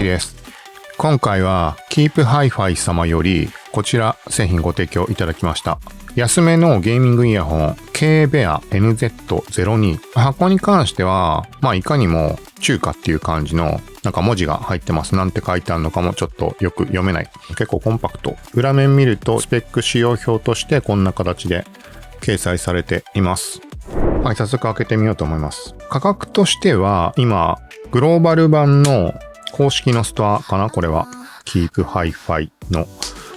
木です。今回は Keep Hi-Fi 様よりこちら製品ご提供いただきました。安めのゲーミングイヤホン K-Bear NZ02。箱に関しては、いかにも中華っていう感じの文字が入ってます。なんて書いてあるのかもちょっとよく読めない。結構コンパクト。裏面見るとスペック使用表としてこんな形で掲載されています。はい、早速開けてみようと思います。価格としては今、グローバル版の公式のストアかな、これは。Keep Hi-Fi の。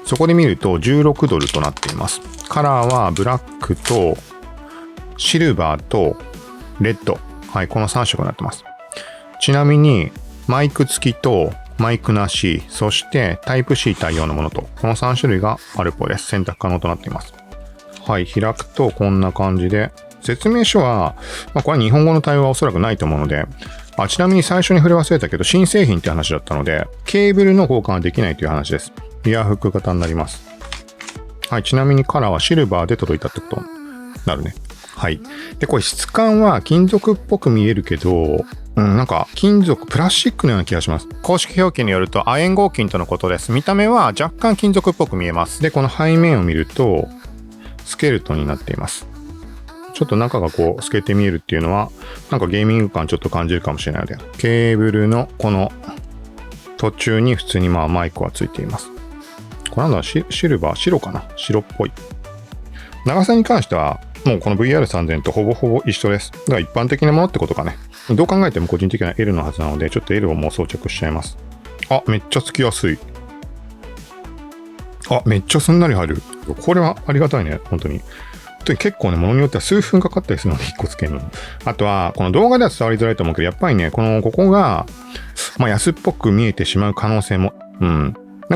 そこで見ると16ドルとなっています。カラーはブラックとシルバーとレッド。はい、この3色になってます。ちなみにマイク付きとマイクなし、そしてタイプ C 対応のものと、この3種類があるっぽいです。選択可能となっています。はい、開くとこんな感じで、説明書は、これは日本語の対応はおそらくないと思うので、ちなみに最初に触れ忘れたけど、新製品って話だったので、ケーブルの交換はできないという話です。イヤーフック型になります。はい、ちなみにカラーはシルバーで届いたってことになるね。はい。で、これ質感は金属っぽく見えるけど、金属、プラスチックのような気がします。公式表記によると亜鉛合金とのことです。見た目は若干金属っぽく見えます。で、この背面を見ると、スケルトンになっています。ちょっと中が透けて見えるっていうのは、ゲーミング感ちょっと感じるかもしれないので、ケーブルのこの途中に普通にマイクはついています。これシルバー、白かな、白っぽい。長さに関しては、もうこの VR3000 とほぼほぼ一緒です。だから一般的なものってことかね。どう考えても個人的な L のはずなので、ちょっと L をもう装着しちゃいます。めっちゃつきやすい。めっちゃすんなり入る。これはありがたいね、本当に。結構ね、ものによっては数分かかったりするので、1個つけるのに。あとは、この動画では伝わりづらいと思うけど、やっぱりね、ここが、安っぽく見えてしまう可能性も、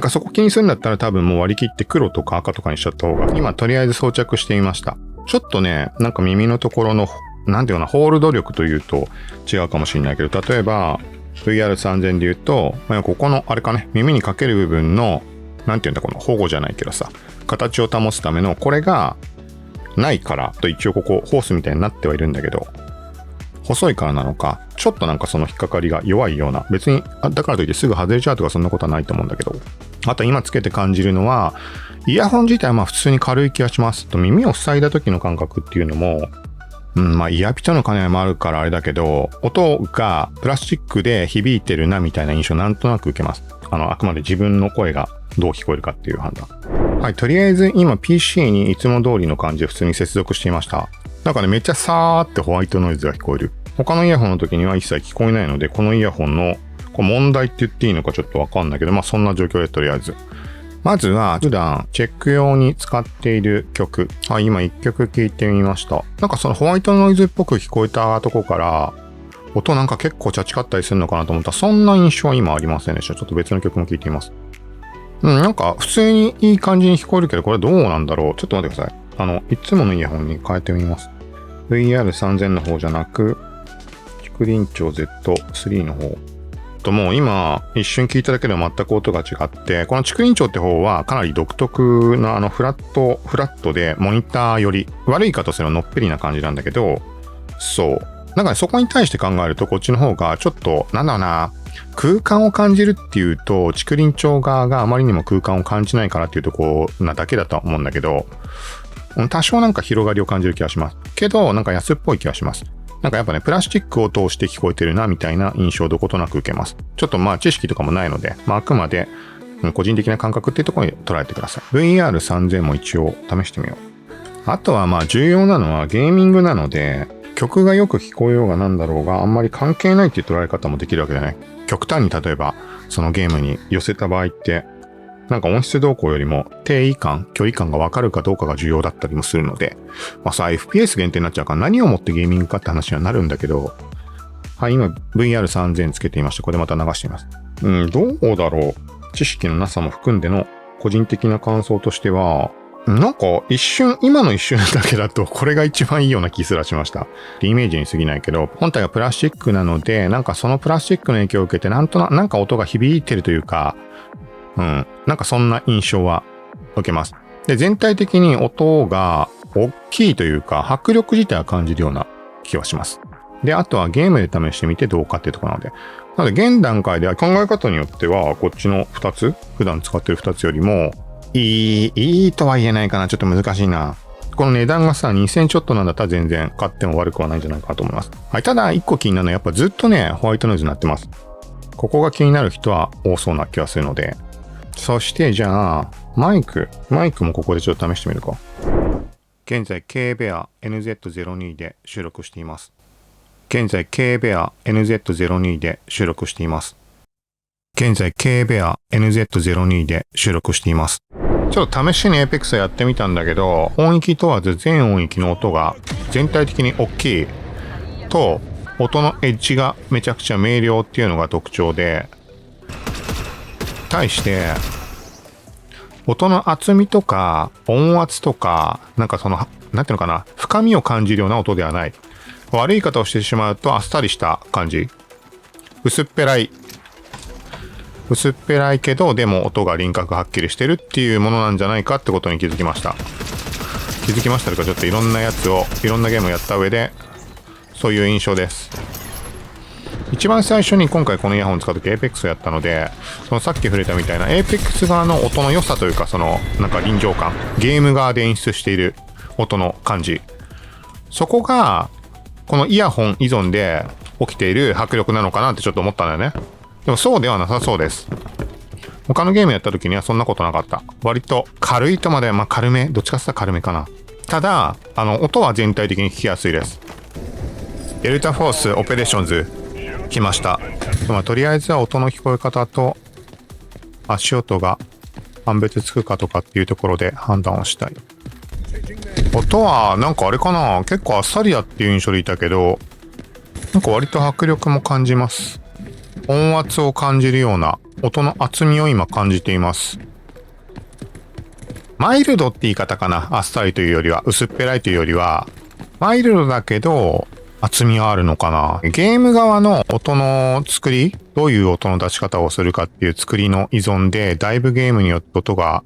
そこ気にするんだったら多分もう割り切って黒とか赤とかにしちゃった方が、今とりあえず装着してみました。ちょっとね、耳のところの、ホールド力というと違うかもしれないけど、例えば、VR3000 で言うと、ここの、あれかね、耳にかける部分の、この保護じゃないけどさ、形を保つための、これが、ないからと一応ここホースみたいになってはいるんだけど、細いからなのか、ちょっとその引っかかりが弱いような、別にだからといってすぐ外れちゃうとかそんなことはないと思うんだけど、あと今つけて感じるのは、イヤホン自体は普通に軽い気がします。と耳を塞いだ時の感覚っていうのも、イヤピタの兼ね合いもあるからあれだけど、音がプラスチックで響いてるなみたいな印象なんとなく受けます。あくまで自分の声がどう聞こえるかっていう判断。はい、とりあえず今 PC にいつも通りの感じで普通に接続していました。めっちゃサーってホワイトノイズが聞こえる。他のイヤホンの時には一切聞こえないので、このイヤホンの問題って言っていいのかちょっとわかんないけど、そんな状況でとりあえず。まずは普段チェック用に使っている曲。はい、今一曲聴いてみました。そのホワイトノイズっぽく聞こえたとこから、音結構チャチかったりするのかなと思ったら、そんな印象は今ありませんでした。ちょっと別の曲も聴いてみます。普通にいい感じに聞こえるけど、これどうなんだろう。ちょっと待ってください。いつものイヤホンに変えてみます。VR3000 の方じゃなく、竹林町 Z3 の方。もう今、一瞬聞いただけでは全く音が違って、この竹林町って方はかなり独特なフラットでモニターより、悪い言い方すればのっぺりな感じなんだけど、そう。そこに対して考えると、こっちの方がちょっと、空間を感じるっていうと、竹林町側があまりにも空間を感じないからっていうところなだけだとは思うんだけど、多少広がりを感じる気がします。けど、安っぽい気がします。やっぱね、プラスチックを通して聞こえてるな、みたいな印象をどことなく受けます。ちょっと知識とかもないので、あくまで、個人的な感覚っていうところに捉えてください。VR3000 も一応試してみよう。あとは重要なのはゲーミングなので、曲がよく聞こえようがなんだろうがあんまり関係ないっていう捉え方もできるわけじゃない。極端に例えばそのゲームに寄せた場合って音質動向よりも定位感、距離感がわかるかどうかが重要だったりもするので、FPS 限定になっちゃうから何をもってゲーミングかって話にはなるんだけど、はい、今 VR3000 つけていました。これでまた流しています。どうだろう。知識のなさも含んでの個人的な感想としては、今の一瞬だけだと、これが一番いいような気すらしました。イメージに過ぎないけど、本体がプラスチックなので、そのプラスチックの影響を受けて、音が響いてるというか、そんな印象は受けます。で、全体的に音が大きいというか、迫力自体は感じるような気はします。で、あとはゲームで試してみてどうかっていうところなので。なので、現段階では考え方によっては、こっちの2つ、普段使ってる2つよりも、いいとは言えないかな。ちょっと難しいな。この値段がさ、2000ちょっとなんだったら全然買っても悪くはないんじゃないかなと思います。はい。ただ、1個気になるのはやっぱずっとね、ホワイトノイズになってます。ここが気になる人は多そうな気がするので。そして、じゃあ、マイクもここでちょっと試してみるか。現在、K-Bear NZ02 で収録しています。現在、K-Bear NZ02 で収録しています。現在、K-Bear NZ02 で収録しています。ちょっと試しに Apex やってみたんだけど、音域問わず全音域の音が全体的に大きいと、音のエッジがめちゃくちゃ明瞭っていうのが特徴で、対して、音の厚みとか音圧とか、なんかその、なんていうのかな、深みを感じるような音ではない。悪い言い方をしてしまうとあっさりした感じ。薄っぺらいけど、でも音が輪郭はっきりしてるっていうものなんじゃないかってことに気づきました。気づきましたとか、ちょっといろんなゲームをやった上で、そういう印象です。一番最初に今回このイヤホンを使うとき Apex をやったので、そのさっき触れたみたいな Apex 側の音の良さというか、そのなんか臨場感、ゲーム側で演出している音の感じ。そこが、このイヤホン依存で起きている迫力なのかなってちょっと思ったんだよね。でもそうではなさそうです。他のゲームやった時にはそんなことなかった。割と軽いとまで、まあ軽め、どっちかって言ったら軽めかな。ただ、音は全体的に聞きやすいです。デルタフォースオペレーションズ来ました。まあ、とりあえずは音の聞こえ方と足音が判別つくかとかっていうところで判断をしたい。音はなんかあれかな、結構あっさりだっていう印象でいたけど、なんか割と迫力も感じます。音圧を感じるような音の厚みを今感じています。マイルドって言い方かな。あっさりというよりは、薄っぺらいというよりは、マイルドだけど厚みはあるのかな。ゲーム側の音の作り、どういう音の出し方をするかっていう作りの依存で、だいぶゲームによって音が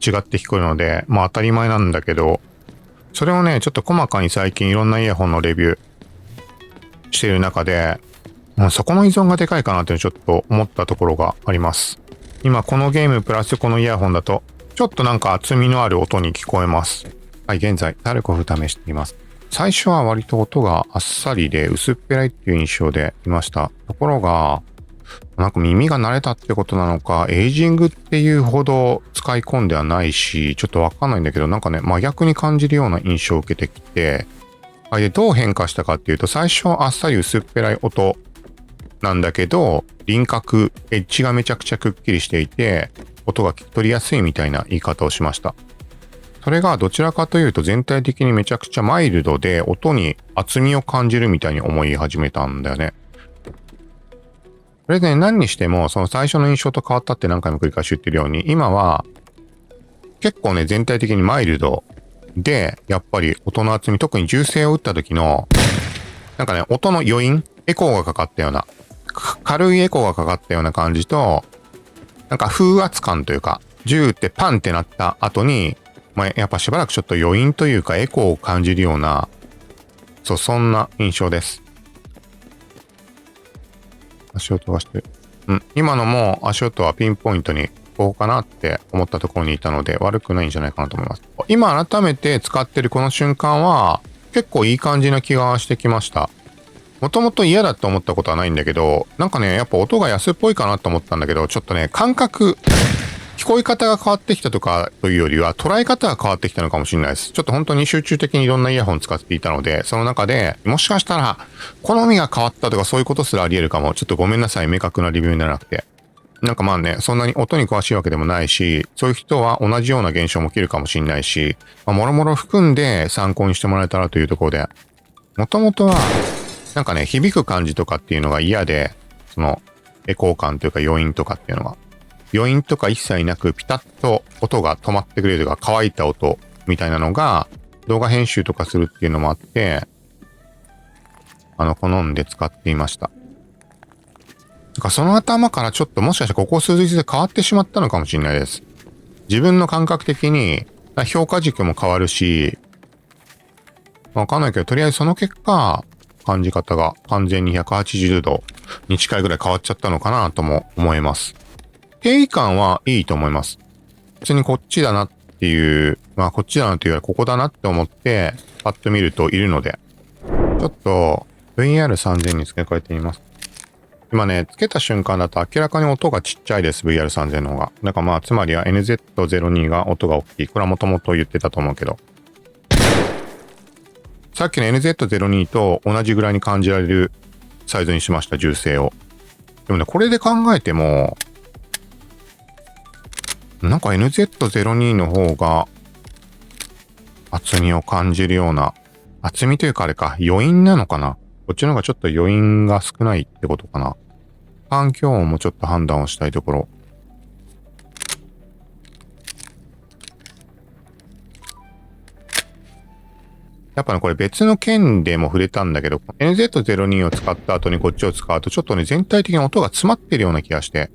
違って聞こえるので、まあ当たり前なんだけど、それをね、ちょっと細かに最近いろんなイヤホンのレビューしている中で、そこの依存がでかいかなってちょっと思ったところがあります。今このゲームプラスこのイヤホンだと、ちょっとなんか厚みのある音に聞こえます。はい、現在、タルコフ試しています。最初は割と音があっさりで薄っぺらいっていう印象でいました。ところが、なんか耳が慣れたってことなのか、エイジングっていうほど使い込んではないし、ちょっとわかんないんだけど、なんかね、真逆に感じるような印象を受けてきて、で、どう変化したかっていうと、最初はあっさり薄っぺらい音なんだけど、輪郭、エッジがめちゃくちゃくっきりしていて、音が聞き取りやすいみたいな言い方をしました。それがどちらかというと全体的にめちゃくちゃマイルドで音に厚みを感じるみたいに思い始めたんだよね。それで、ね、何にしてもその最初の印象と変わったって何回も繰り返し言ってるように、今は結構ね全体的にマイルドで、やっぱり音の厚み、特に銃声を打った時のなんかね音の余韻、エコーがかかったような、軽いエコーがかかったような感じと、なんか風圧感というか、銃ってパンってなった後に、まあ、やっぱしばらくちょっと余韻というかエコーを感じるような、そんな印象です。足音がしてる。今のも足音はピンポイントにこうかなって思ったところにいたので悪くないんじゃないかなと思います。今改めて使ってるこの瞬間は結構いい感じな気がしてきました。もともと嫌だって思ったことはないんだけど、なんかね、やっぱ音が安っぽいかなと思ったんだけど、ちょっとね、感覚、聞こえ方が変わってきたとかというよりは、捉え方が変わってきたのかもしれないです。ちょっと本当に集中的にいろんなイヤホン使っていたので、その中で、もしかしたら、好みが変わったとかそういうことすらあり得るかも。ちょっとごめんなさい、明確なレビューにならなくて。なんかまあね、そんなに音に詳しいわけでもないし、そういう人は同じような現象も起きるかもしれないし、もろもろ含んで参考にしてもらえたらというところで、もともとは、なんかね、響く感じとかっていうのが嫌で、その、エコー感というか余韻とかっていうのが、余韻とか一切なくピタッと音が止まってくれるとか乾いた音みたいなのが動画編集とかするっていうのもあって、好んで使っていました。だからその頭からちょっともしかしてここ数日で変わってしまったのかもしれないです。自分の感覚的に評価軸も変わるし、わかんないけど、とりあえずその結果、感じ方が完全に180度に近いぐらい変わっちゃったのかなとも思います。定位感はいいと思います。別にこっちだなっていう、まあこっちだなというよりここだなって思ってパッと見るといるので、ちょっと VR3000 に付け替えてみます。今ね、つけた瞬間だと明らかに音がちっちゃいです、VR3000 の方が。だからまあ、つまりは NZ02 が音が大きい。これはもともと言ってたと思うけど。さっきの NZ02 と同じぐらいに感じられるサイズにしました、銃声を。でもね、これで考えても、なんか NZ02 の方が厚みを感じるような、厚みというかあれか、余韻なのかな。こっちの方がちょっと余韻が少ないってことかな。環境音もちょっと判断をしたいところ。やっぱね、これ別の件でも触れたんだけど、NZ02 を使った後にこっちを使うと、ちょっとね、全体的に音が詰まってるような気がして、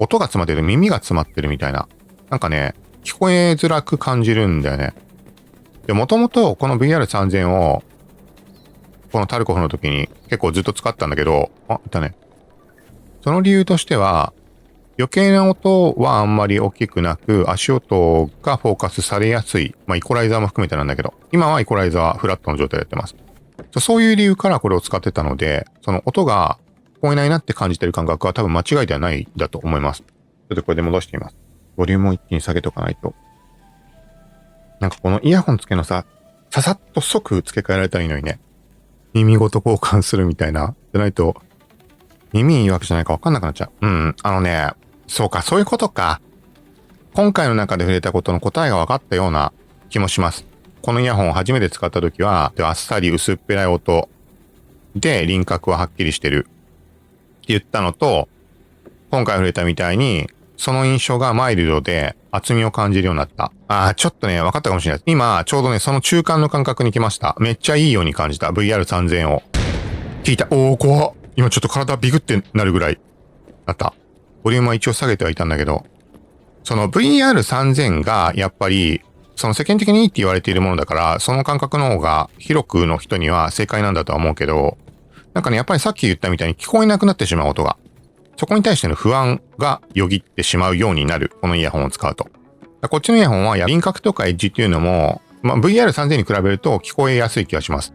音が詰まってる、耳が詰まってるみたいな。なんかね、聞こえづらく感じるんだよね。で、もともとこの VR3000 を、このタルコフの時に結構ずっと使ったんだけど、いたね。その理由としては、余計な音はあんまり大きくなく、足音がフォーカスされやすい。まあ、イコライザーも含めてなんだけど、今はイコライザーはフラットの状態でやってます。そういう理由からこれを使ってたので、その音が聞こえないなって感じてる感覚は多分間違いではないだと思います。ちょっとこれで戻してみます。ボリュームを一気に下げとかないと。なんかこのイヤホン付けのささっと即付け替えられたらいいのにね。耳ごと交換するみたいな。じゃないと、耳いいわけじゃないか分かんなくなっちゃう。そうか、そういうことか。今回の中で触れたことの答えが分かったような気もします。このイヤホンを初めて使った時は、あっさり薄っぺらい音で輪郭ははっきりしてるって言ったのと、今回触れたみたいに、その印象がマイルドで厚みを感じるようになった。ちょっとね、分かったかもしれないです。今、ちょうどね、その中間の感覚に来ました。めっちゃいいように感じた。VR3000 を。聞いた。怖っ。今ちょっと体ビグってなるぐらいなった。ボリュームは一応下げてはいたんだけど、その VR3000 がやっぱり、その世間的にいいって言われているものだから、その感覚の方が広くの人には正解なんだとは思うけど、なんかね、やっぱりさっき言ったみたいに聞こえなくなってしまう音が。そこに対しての不安がよぎってしまうようになる。このイヤホンを使うと。こっちのイヤホンは輪郭とかエッジっていうのも、VR3000 に比べると聞こえやすい気がします。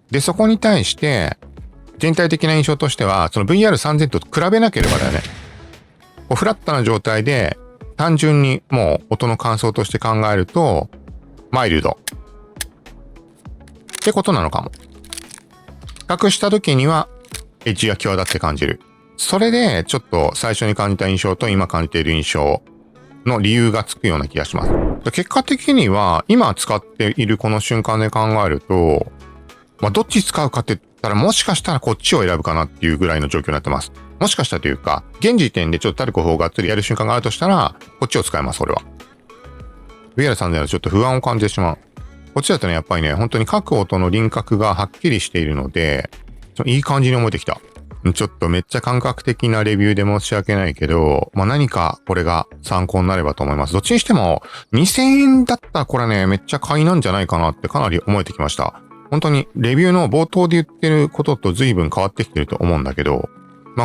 で、そこに対して、全体的な印象としては、その VR3000 と比べなければだよね。フラットな状態で、単純にもう音の感想として考えると、マイルド。ってことなのかも。比較した時には、エッジが際立って感じる。それで、ちょっと最初に感じた印象と今感じている印象の理由がつくような気がします。結果的には、今使っているこの瞬間で考えると、どっち使うかって言ったら、もしかしたらこっちを選ぶかなっていうぐらいの状況になってます。もしかしたらというか、現時点でちょっとタルコフをがっつりやる瞬間があるとしたら、こっちを使います、俺は。VR3000 だとちょっと不安を感じてしまう。こっちだとね、やっぱりね、本当に各音の輪郭がはっきりしているので、いい感じに思えてきた。ちょっとめっちゃ感覚的なレビューで申し訳ないけど、何かこれが参考になればと思います。どっちにしても、2000円だったらこれね、めっちゃ買いなんじゃないかなってかなり思えてきました。本当にレビューの冒頭で言ってることと随分変わってきてると思うんだけど、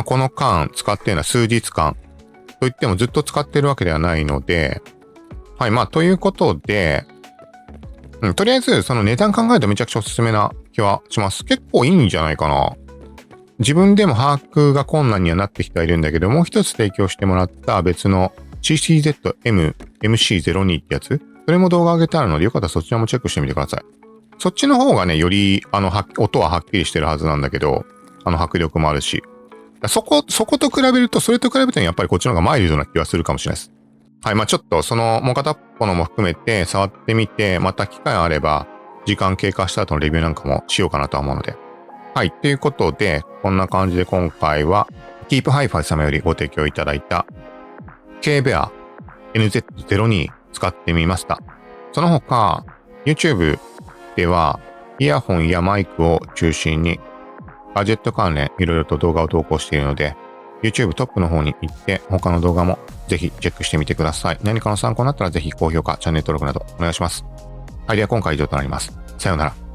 この間使っているのは数日間といってもずっと使ってるわけではないので、はい、ということで、とりあえずその値段考えるとめちゃくちゃおすすめな気はします。結構いいんじゃないかな。自分でも把握が困難にはなってきてはいるんだけど、もう一つ提供してもらった別の CCZM MC02 ってやつ、それも動画上げてあるのでよかったらそちらもチェックしてみてください。そっちの方がね、より音ははっきりしてるはずなんだけど、迫力もあるし。そこと比べると、それと比べてやっぱりこっちの方がマイルドな気はするかもしれないです。はい、ちょっとそのもう片っぽのも含めて触ってみて、また機会あれば時間経過した後のレビューなんかもしようかなと思うので。はい、ということで、こんな感じで今回は Keep Hi-Fi 様よりご提供いただいた K-Bear NZ02 使ってみました。その他、YouTube ではイヤホンやマイクを中心にガジェット関連いろいろと動画を投稿しているので、YouTube トップの方に行って他の動画もぜひチェックしてみてください。何かの参考になったらぜひ高評価、チャンネル登録などお願いします。はい、では今回は以上となります。さようなら。